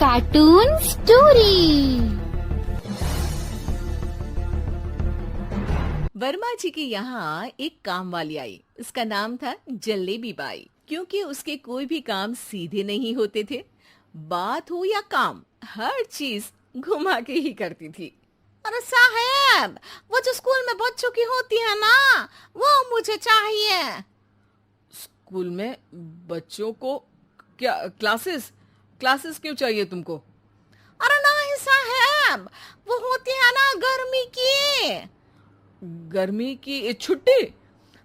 Cartoon story. Verma जी के यहाँ एक काम वाली आई। उसका नाम था जलेबी बाई। क्योंकि उसके कोई भी काम सीधे नहीं होते थे, बात हो या काम, हर चीज घुमा के ही करती थी। अरे साहब, वो जो स्कूल में बच्चों की होती है ना, वो मुझे चाहिए। स्कूल में बच्चों को क्या क्लासेस क्लासेस क्यों चाहिए तुमको? अरे नहीं साहब, वो होती है ना गर्मी की। गर्मी की छुट्टी?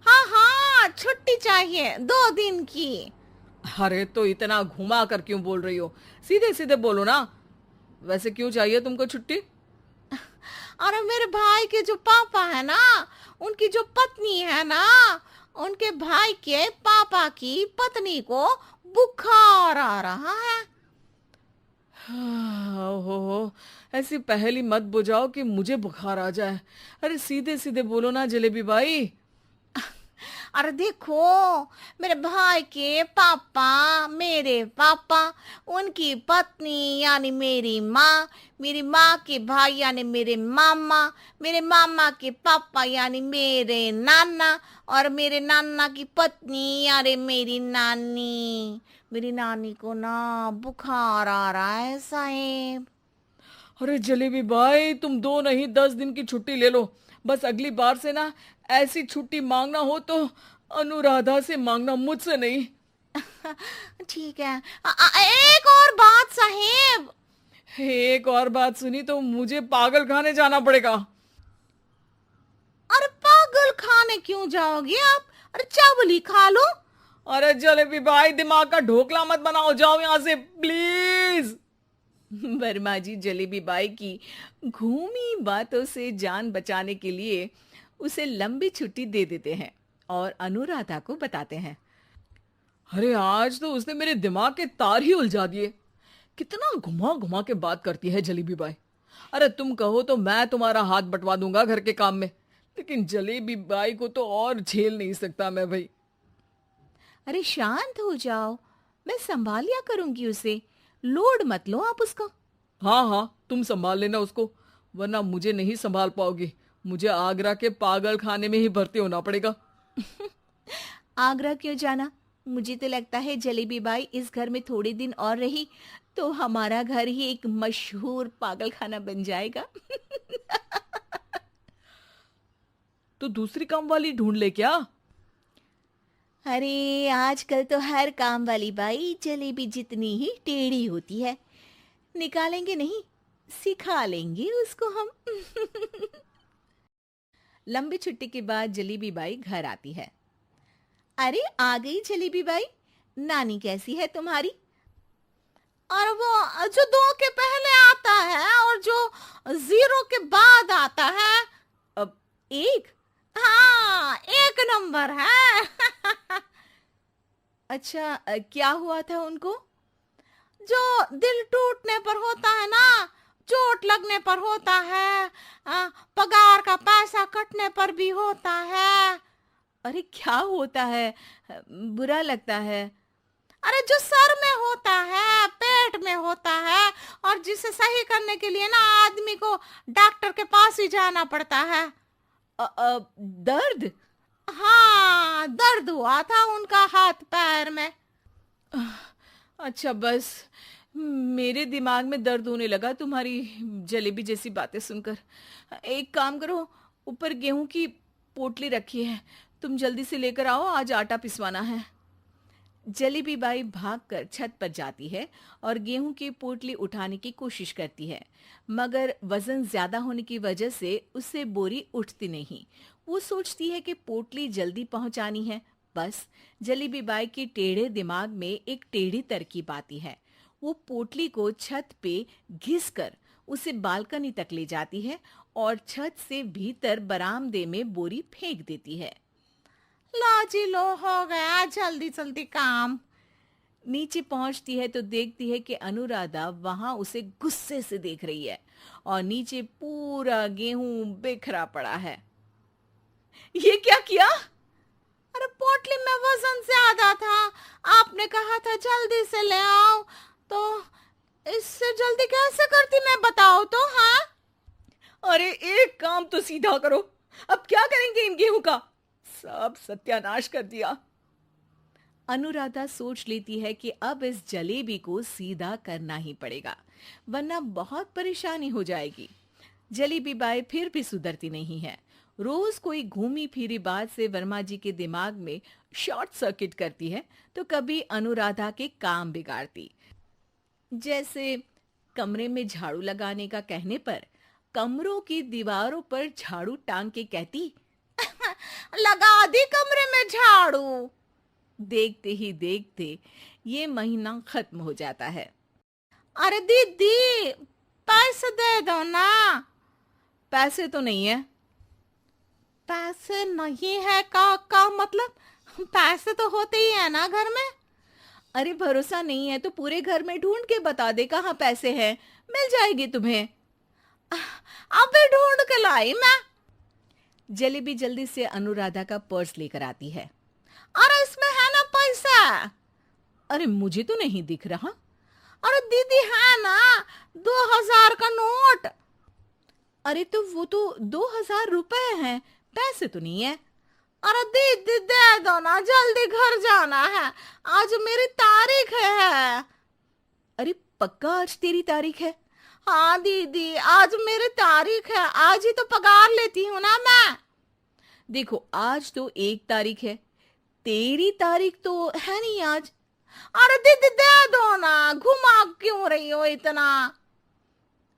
हाँ हाँ, छुट्टी चाहिए 2 दिन की। अरे तो इतना घुमा कर क्यों बोल रही हो? सीधे सीधे बोलो ना। वैसे क्यों चाहिए तुमको छुट्टी? अरे मेरे भाई के जो पापा है ना, उनकी जो पत्नी है ना, उनके भाई के पापा की पत्नी को बुखार आ रहा है। हो ऐसी पहेली मत बुझाओ कि मुझे बुखार आ जाए। अरे सीधे सीधे बोलो ना जलेबी बाई। अरे देखो, मेरे भाई के पापा, मेरे पापा, उनकी पत्नी यानी मेरी माँ के भाई यानी मेरे मामा के पापा यानी मेरे नाना, और मेरे नाना की पत्नी यानी मेरी नानी को ना बुखार आ रहा है साहेब। अरे जलेबी भाई, तुम 2 नहीं 10 दिन की छुट्टी ले लो। बस अगली बार से ना ऐसी छुट्टी मांगना हो तो अनुराधा से मांगना, मुझसे नहीं। ठीक है। एक और बात साहेब। एक और बात सुनी तो मुझे पागल खाने जाना पड़ेगा। अरे पागल खाने क्यों जाओगे आप? अरे चावल ही खा लो। अरे जलेबी भाई, दिमाग का ढोकला मत बनाओ, जाओ यहाँ से प्लीज। वर्मा जी जलेबी बाई की घूमी बातों से जान बचाने के लिए उसे लंबी छुट्टी दे देते हैं और अनुराधा को बताते हैं। अरे आज तो उसने मेरे दिमाग के तार ही उलझा दिए। कितना घुमा घुमा के बात करती है जलेबी बाई। अरे तुम कहो तो मैं तुम्हारा हाथ बंटवा दूंगा घर के काम में, लेकिन जलेबी बाई को तो और झेल नहीं सकता मैं भाई। अरे शांत हो जाओ, मैं संभाल लिया करूंगी उसे, लोड मत लो आप उसका। हाँ हाँ, तुम संभाल लेना उसको, वरना मुझे नहीं संभाल पाओगी। मुझे आगरा के पागल खाने में ही भर्ती होना पड़ेगा। आगरा क्यों जाना? मुझे तो लगता है जलेबी बाई इस घर में थोड़े दिन और रही तो हमारा घर ही एक मशहूर पागल खाना बन जाएगा। तो दूसरी काम वाली ढूंढ ले क्या? अरे आजकल तो हर काम वाली बाई जलेबी जितनी ही टेढ़ी होती है। निकालेंगे नहीं, सिखा लेंगे उसको हम। लंबी छुट्टी के बाद जलेबी बाई घर आती है। अरे आ गई जलेबी बाई, नानी कैसी है तुम्हारी? और वो जो 2 के पहले आता है और जो 0 के बाद आता है। अब 1? हाँ, 1 नंबर है। अच्छा, क्या हुआ था उनको? जो दिल टूटने पर होता है ना, चोट लगने पर होता है, पगार का पैसा कटने पर भी होता है। अरे क्या होता है? बुरा लगता है? अरे जो सर में होता है, पेट में होता है, और जिसे सही करने के लिए ना आदमी को डॉक्टर के पास ही जाना पड़ता है। दर्द? हाँ, दर्द हुआ था उनका हाथ पैर में। अच्छा, बस मेरे दिमाग में दर्द होने लगा तुम्हारी जलेबी जैसी बातें सुनकर। एक काम करो, ऊपर गेहूं की पोटली रखी है, तुम जल्दी से लेकर आओ, आज आटा पिसवाना है। जलेबी बाई भागकर छत पर जाती है और गेहूं की पोटली उठाने की कोशिश करती है, मगर वजन ज्यादा होने की वजह से उससे बोरी उठती नहीं। वो सोचती है कि पोटली जल्दी पहुंचानी है। बस जलेबी बाई के टेढ़े दिमाग में एक टेढ़ी तरकीब आती है। वो पोटली को छत पे घिसकर उसे बालकनी तक ले जाती है और छत से भीतर बरामदे में बोरी फेंक देती है। लो जी लो, हो गया जल्दी जल्दी काम। नीचे पहुंचती है तो देखती है कि अनुराधा वहां उसे गुस्से से देख रही है और नीचे पूरा गेहूं बिखरा पड़ा है। ये क्या किया? अरे पोटली में वजन ज्यादा था, आपने कहा था जल्दी से ले आओ, तो इससे जल्दी कैसे करती मैं बताओ तो। हाँ, अरे एक काम तो सीधा करो, अब क्या करेंगे इन गेहूं का, सब सत्यानाश कर दिया। अनुराधा सोच लेती है कि अब इस जलेबी को सीधा करना ही पड़ेगा, वरना बहुत परेशानी हो जाएगी। जलेबी बाई फिर भी सुधरती नहीं है। रोज कोई घूमी फिरी बात से वर्मा जी के दिमाग में शॉर्ट सर्किट करती है, तो कभी अनुराधा के काम बिगाड़ती। जैसे कमरे में झाड़ू लगाने का कहने पर कमरों की दीवारों पर झाड़ू टांग के कहती, लगा दी कमरे में झाड़ू। देखते ही देखते ये महीना खत्म हो जाता है। अरे दीदी, पैसे दे दो ना। पैसे तो नहीं है। पैसे नहीं है का मतलब? पैसे तो होते ही है ना घर में। अरे भरोसा नहीं है तो पूरे घर में ढूंढ के बता दे कहाँ पैसे हैं, मिल जाएगी तुम्हें। अबे ढूंढ के लाई मैं। जलेबी जल्दी से अनुराधा का पर्स लेकर आती है। अरे इसमें है ना पैसा। अरे मुझे तो नहीं दिख रहा। अरे दीदी है ना, 2000 का नोट। अरे तो वो तो 2000 रुपए हैं, पैसे तो नहीं है। अरे दीदी दे दो ना, जल्दी घर जाना है, आज मेरी तारीख है। अरे पक्का आज तेरी तारीख है? हाँ दीदी, आज मेरी तारीख है, आज ही तो पगार लेती हूँ ना मैं। देखो आज तो 1 तारीख है, तेरी तारीख तो है नहीं आज। अरे दीदी दे दो ना, घुमा क्यों रही हो इतना।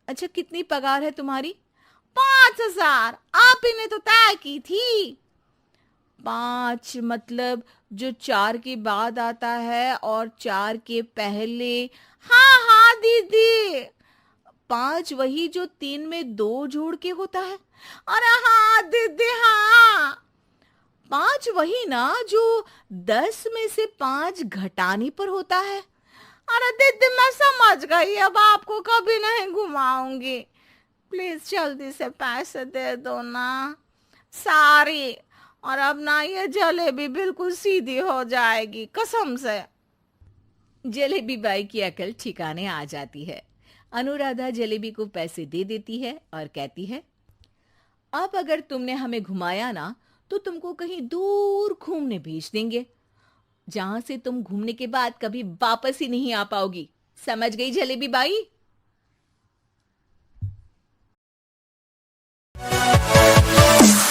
अच्छा कितनी पगार है तुम्हारी? 5000, आप ही ने तो तय की थी। 5 मतलब जो 4 के बाद आता है और 4 के पहले। हाँ हाँ दीदी। 5 वही जो 3 में 2 जोड़ के होता है। अरे हाँ दीदी हाँ। 5 वही ना जो 10 में से 5 घटाने पर होता है। अरे दीदी मैं समझ गई, अब आपको कभी नहीं घुमाऊंगी। प्लीज जल्दी से पैसे दे दो ना, सारी। और अब ना ये जलेबी बिल्कुल सीधी हो जाएगी कसम से। जलेबी बाई की अकल ठिकाने आ जाती है। अनुराधा जलेबी को पैसे दे देती है और कहती है, अब अगर तुमने हमें घुमाया ना तो तुमको कहीं दूर घूमने भेज देंगे, जहां से तुम घूमने के बाद कभी वापस ही नहीं आ पाओगी। समझ गई जलेबी बाई?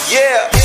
Yeah.